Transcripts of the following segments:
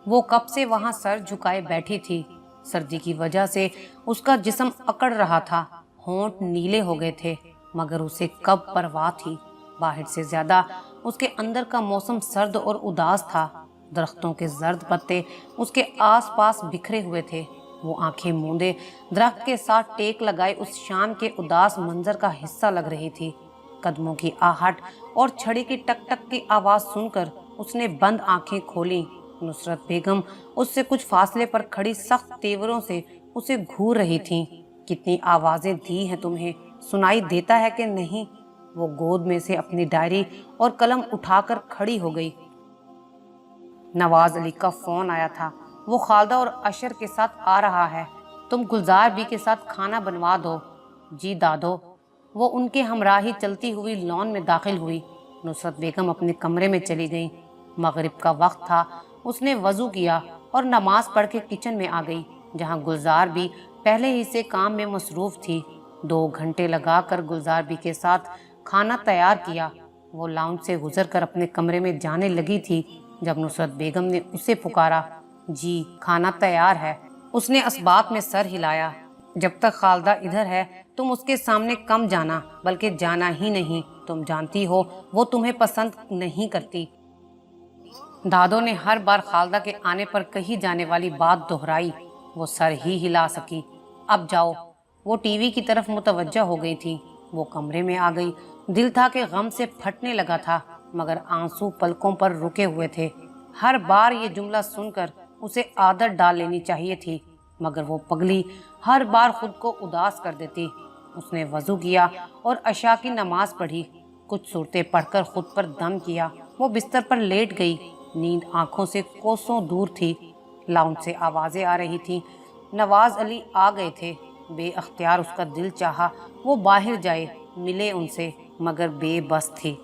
वो कब से वहां सर झुकाए बैठी थी। सर्दी की वजह से उसका जिस्म अकड़ रहा था, होंठ नीले हो गए थे, मगर उसे कब परवाह थी। बाहर से ज्यादा उसके अंदर का मौसम सर्द और उदास था। दरख्तों के जर्द पत्ते उसके आसपास बिखरे हुए थे। वो आंखें मूंदे दरख्त के साथ टेक लगाए उस शाम के उदास मंजर का हिस्सा लग रही थी। कदमों की आहट और छड़ी की टक टक की आवाज सुनकर उसने बंद आंखें खोली। नुसरत बेगम उससे कुछ फासले पर खड़ी सख्त तेवरों से उसे घूर रही थीं। कितनी आवाजें दी हैं तुम्हें, सुनाई देता है कि नहीं? वो गोद में से अपनी डायरी और कलम उठाकर खड़ी हो गई। नवाज अली का फोन आया था। वो खालदा और अशर के साथ आ रहा है, तुम गुलजार बी के साथ खाना बनवा दो। जी दादो। वो उनके हमराही चलती हुई लॉन में दाखिल हुई। नुसरत बेगम अपने कमरे में चली गई। मगरिब का वक्त था। उसने वजू किया और नमाज पढ़ के किचन में आ गई, जहां गुलजार बी पहले ही से काम में मसरूफ थी। 2 घंटे लगाकर गुलजार बी के साथ खाना तैयार किया। वो लाउंज से गुजर कर अपने कमरे में जाने लगी थी जब नुसरत बेगम ने उसे पुकारा। जी खाना तैयार है। उसने असबाब में सर हिलाया। जब तक खालदा इधर है तुम उसके सामने कम जाना, बल्कि जाना ही नहीं। तुम जानती हो वो तुम्हें पसंद नहीं करती। दादो ने हर बार खालदा के आने पर कही जाने वाली बात दोहराई। वो सर ही हिला सकी। अब जाओ। वो टीवी की तरफ मुतवज्जा हो गई थी। वो कमरे में आ गई। दिल था कि गम से फटने लगा था, मगर आंसू पलकों पर रुके हुए थे। हर बार ये जुमला सुनकर उसे आदत डाल लेनी चाहिए थी, मगर वो पगली हर बार खुद को उदास कर देती। उसने वजू किया और अशा की नमाज पढ़ी। कुछ सूरतें पढ़कर खुद पर दम किया। वो बिस्तर पर लेट गई। नींद आंखों से कोसों दूर थी। लाउंज से आवाजें आ रही थी। नवाज अली आ गए थे। बेअख्तियार उसका दिल चाहा वो बाहर जाए, मिले उनसे, मगर बेबस थी।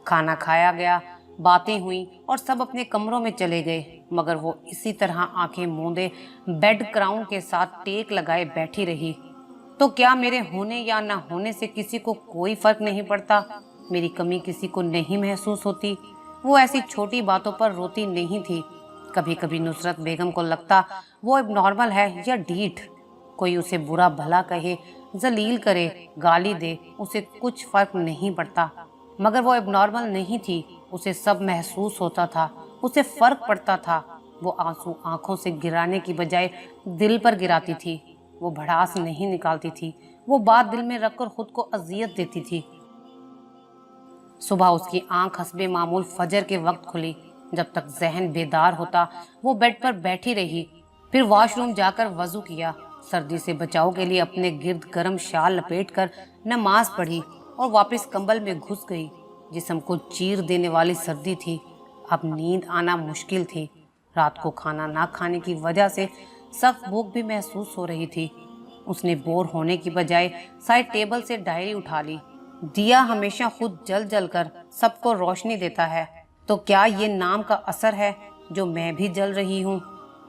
खाना खाया गया, बातें हुई और सब अपने कमरों में चले गए, मगर वो इसी तरह आंखें मूंदे बेड क्राउन के साथ टेक लगाए बैठी रही। तो क्या मेरे होने या ना होने से किसी को कोई फर्क नहीं पड़ता? मेरी कमी किसी को नहीं महसूस होती? वो ऐसी छोटी बातों पर रोती नहीं थी। कभी कभी नुसरत बेगम को लगता वो अब नॉर्मल है या ढीठ। कोई उसे बुरा भला कहे, जलील करे, गाली दे, उसे कुछ फर्क नहीं पड़ता। मगर वो अब नॉर्मल नहीं थी। उसे सब महसूस होता था, उसे फर्क पड़ता था। वो आंसू आंखों से गिराने की बजाय दिल पर गिराती थी। वो भड़ास नहीं निकालती थी, वो बात दिल में रखकर खुद को अजियत देती थी। सुबह उसकी आंख हस्बे मामूल फजर के वक्त खुली। जब तक जहन बेदार होता वो बेड पर बैठी रही। फिर वॉशरूम जाकर वजू किया। सर्दी से बचाव के लिए अपने गिर्द गर्म शाल लपेटकर नमाज पढ़ी और वापस कंबल में घुस गई। जिस्म को चीर देने वाली सर्दी थी। अब नींद आना मुश्किल थी। रात को खाना ना खाने की वजह से सख्त भूख भी महसूस हो रही थी। उसने बोर होने की बजाय साइड टेबल से डायरी उठा ली। दिया हमेशा खुद जल जल कर सबको रोशनी देता है, तो क्या ये नाम का असर है जो मैं भी जल रही हूँ?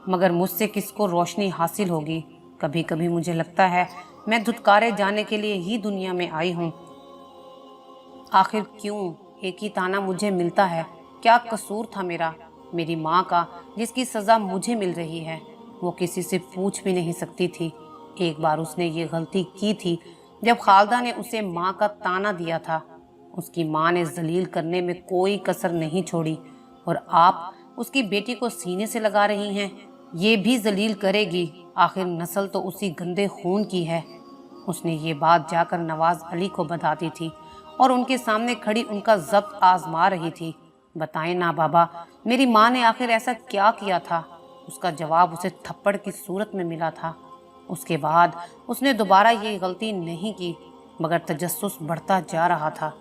मगर मुझसे किसको रोशनी हासिल होगी? कभी कभी मुझे लगता है मैं धुतकारे जाने के लिए ही दुनिया में आई हूँ। आखिर क्यों एक ही ताना मुझे मिलता है? क्या कसूर था मेरा, मेरी माँ का, जिसकी सज़ा मुझे मिल रही है? वो किसी से पूछ भी नहीं सकती थी। एक बार उसने ये गलती की थी जब खालदा ने उसे माँ का ताना दिया था। उसकी माँ ने जलील करने में कोई कसर नहीं छोड़ी, और आप उसकी बेटी को सीने से लगा रही हैं। ये भी जलील करेगी, आखिर नस्ल तो उसी गंदे खून की है। उसने ये बात जाकर नवाज अली को बताती थी और उनके सामने खड़ी उनका जब्त आजमा रही थी। बताएं ना बाबा, मेरी माँ ने आखिर ऐसा क्या किया था? उसका जवाब उसे थप्पड़ की सूरत में मिला था। उसके बाद उसने दोबारा ये गलती नहीं की, मगर तजस्सुस बढ़ता जा रहा था।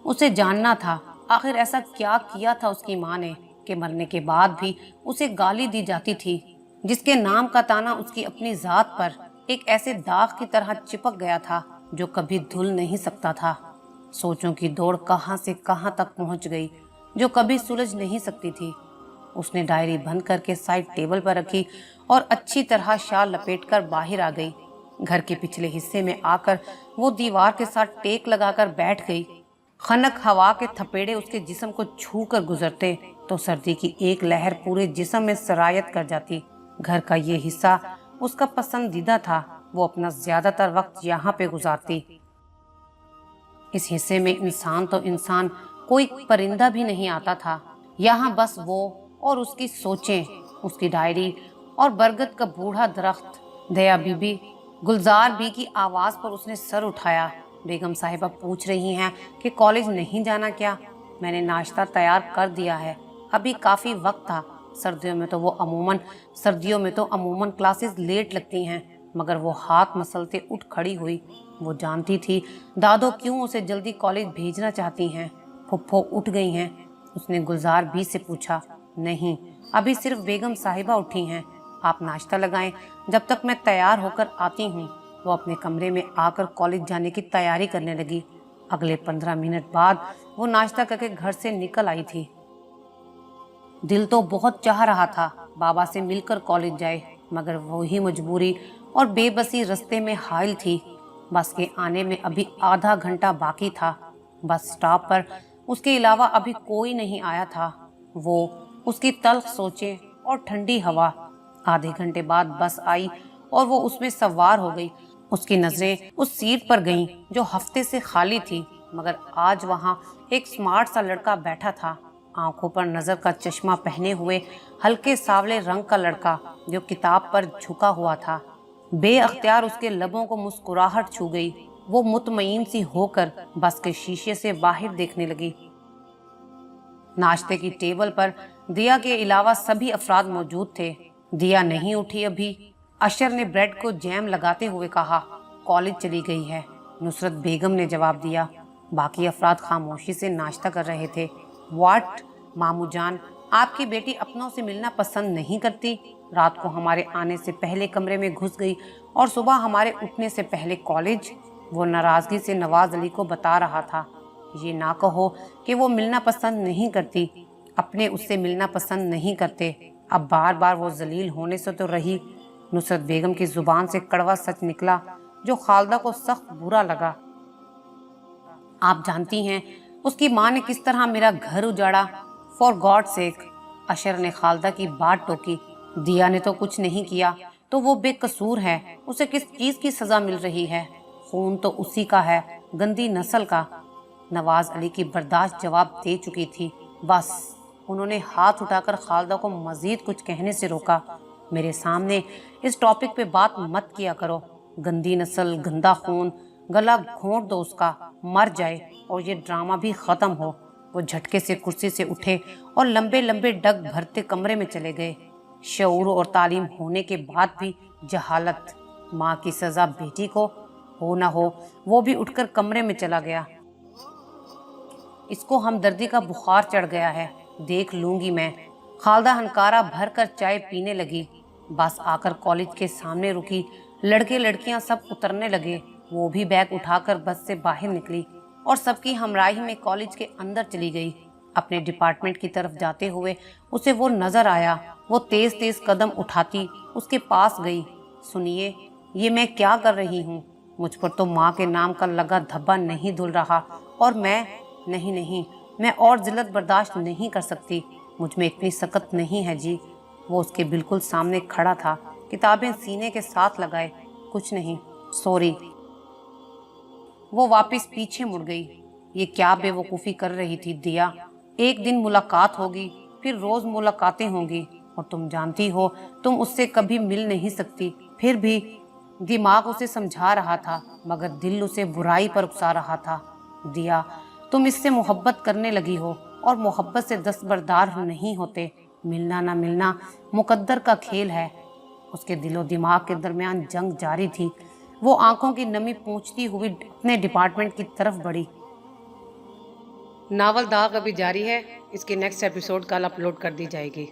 उसे जानना था आखिर ऐसा क्या किया था उसकी माँ ने कि मरने के बाद भी उसे गाली दी जाती थी, जिसके नाम का ताना उसकी अपनी जात पर एक ऐसे दाग की तरह चिपक गया था जो कभी धुल नहीं सकता था। सोचों की दौड़ कहां से कहां तक पहुंच गई जो कभी सुलझ नहीं सकती थी। उसने डायरी बंद करके साइड टेबल पर रखी और अच्छी तरह शाल लपेटकर बाहर आ गई। घर के पिछले हिस्से में आकर वो दीवार के साथ टेक लगाकर बैठ गई। खनक हवा के थपेड़े उसके जिस्म को छू कर गुजरते तो सर्दी की एक लहर पूरे जिस्म में सरायत कर जाती। घर का ये हिस्सा उसका पसंदीदा था, वो अपना ज्यादातर वक्त यहाँ पे गुजारती। इस हिस्से में इंसान तो इंसान, कोई परिंदा भी नहीं आता था। यहाँ बस वो और उसकी सोचें, उसकी डायरी और बरगद का बूढ़ा दरख्त। दया बीबी, गुलजार बी की आवाज पर उसने सर उठाया। बेगम साहिबा पूछ रही हैं कि कॉलेज नहीं जाना क्या? मैंने नाश्ता तैयार कर दिया है, अभी काफी वक्त था। सर्दियों में तो अमूमन क्लासेस लेट लगती हैं। मगर वो हाथ मसलते उठ खड़ी हुई। वो जानती थी दादो क्यों उसे जल्दी कॉलेज भेजना चाहती हैं। फुफ्फो उठ गई हैं। उसने गुलजार बी से पूछा, नहीं, अभी सिर्फ बेगम साहिबा उठी हैं, आप नाश्ता लगाएं, जब तक मैं तैयार होकर आती हूँ। वो अपने कमरे में आकर कॉलेज जाने की तैयारी करने लगी। अगले 15 मिनट बाद वो नाश्ता करके घर से निकल आई थी। दिल तो बहुत चाह रहा था बाबा से मिलकर कॉलेज जाए, मगर वही मजबूरी और बेबसी रास्ते में हाइल थी। बस के आने में अभी आधा घंटा बाकी था। बस स्टॉप पर उसके अलावा अभी कोई नहीं आया था। वो, उसकी तल्ख सोचें और ठंडी हवा। आधे घंटे बाद बस आई और वो उसमें सवार हो गई। उसकी नजरें उस सीट पर गईं जो हफ्ते से खाली थी, मगर आज वहाँ एक स्मार्ट सा लड़का बैठा था। आंखों पर नजर का चश्मा पहने हुए हल्के सावले रंग का लड़का जो किताब पर झुका हुआ था। बेअख्तियार उसके लबों को मुस्कुराहट छू गई। वो मुतमईन सी होकर बस के शीशे से बाहर देखने लगी। नाश्ते की टेबल पर दिया के अलावा सभी अफराद मौजूद थे। दिया नहीं उठी अभी। अशर ने ब्रेड को जैम लगाते हुए कहा, कॉलेज चली गई है। नुसरत बेगम ने जवाब दिया। बाकी अफराद खामोशी से नाश्ता कर रहे थे। वाट मामू जान, आपकी बेटी अपनों से मिलना पसंद नहीं करती। रात को हमारे आने से पहले कमरे में घुस गई और सुबह हमारे उठने से पहले कॉलेज। वो नाराजगी से नवाज अली को बता रहा था, ये ना कहो कि वो मिलना पसंद नहीं करती, अपने उससे मिलना पसंद नहीं करते। अब बार बार वो जलील होने से तो रही। नुसरत बेगम की जुबान से कड़वा सच निकला जो खालदा को सख्त बुरा लगा। आप जानती हैं उसकी माँ ने किस तरह मेरा घर उजाड़ा। फॉर गॉड सेक, अशर ने खालदा की बात टोकी। दिया ने तो कुछ नहीं किया, तो वो बेकसूर है। उसे किस चीज की सजा मिल रही है? खून तो उसी का है, गंदी नस्ल का। नवाज अली की बर्दाश्त जवाब दे चुकी थी। बस, उन्होंने हाथ उठाकर खालदा को मजीद कुछ कहने से रोका। मेरे सामने इस टॉपिक पे बात मत किया करो। गंदी नस्ल, गंदा खून, गला घोंट दो उसका, मर जाए और ये ड्रामा भी खत्म हो। वो झटके से कुर्सी से उठे और लंबे लंबे डग भरते कमरे में चले गए। शऊर और तालीम होने के बाद भी जहालत। माँ की सजा बेटी को हो ना हो, वो भी उठकर कमरे में चला गया। इसको हमदर्दी का बुखार चढ़ गया है, देख लूंगी मैं। खालदा हनकारा भर कर चाय पीने लगी। बस आकर कॉलेज के सामने रुकी। लड़के लड़कियां सब उतरने लगे। वो भी बैग उठाकर बस से बाहर निकली और सबकी हमराही में कॉलेज के अंदर चली गई। अपने डिपार्टमेंट की तरफ जाते हुए उसे वो नजर आया। वो तेज तेज कदम उठाती उसके पास गई। सुनिए, ये मैं क्या कर रही हूँ? मुझ पर तो माँ के नाम का लगा धब्बा नहीं धुल रहा और मैं नहीं, मैं और जिल्लत बर्दाश्त नहीं कर सकती। मुझ में इतनी सकत नहीं है जी। वो उसके बिल्कुल सामने खड़ा था, किताबें सीने के साथ लगाए। कुछ नहीं, सॉरी। वो वापस पीछे मुड़ गई। ये क्या बेवकूफ़ी कर रही थी दिया? एक दिन मुलाकात होगी, फिर रोज़ मुलाकातें होंगी, और तुम जानती हो तुम उससे कभी मिल नहीं सकती। फिर भी दिमाग उसे समझा रहा था, मगर दिल उसे बुराई पर उकसा रहा था। दिया, तुम इससे मोहब्बत करने लगी हो और मोहब्बत से दस्तबरदार नहीं होते। मिलना ना मिलना मुकद्दर का खेल है। उसके दिलो दिमाग के दरमियान जंग जारी थी। वो आंखों की नमी पोंछती हुई अपने डिपार्टमेंट की तरफ बढ़ी। नावल दाग अभी जारी है। इसकी नेक्स्ट एपिसोड कल अपलोड कर दी जाएगी।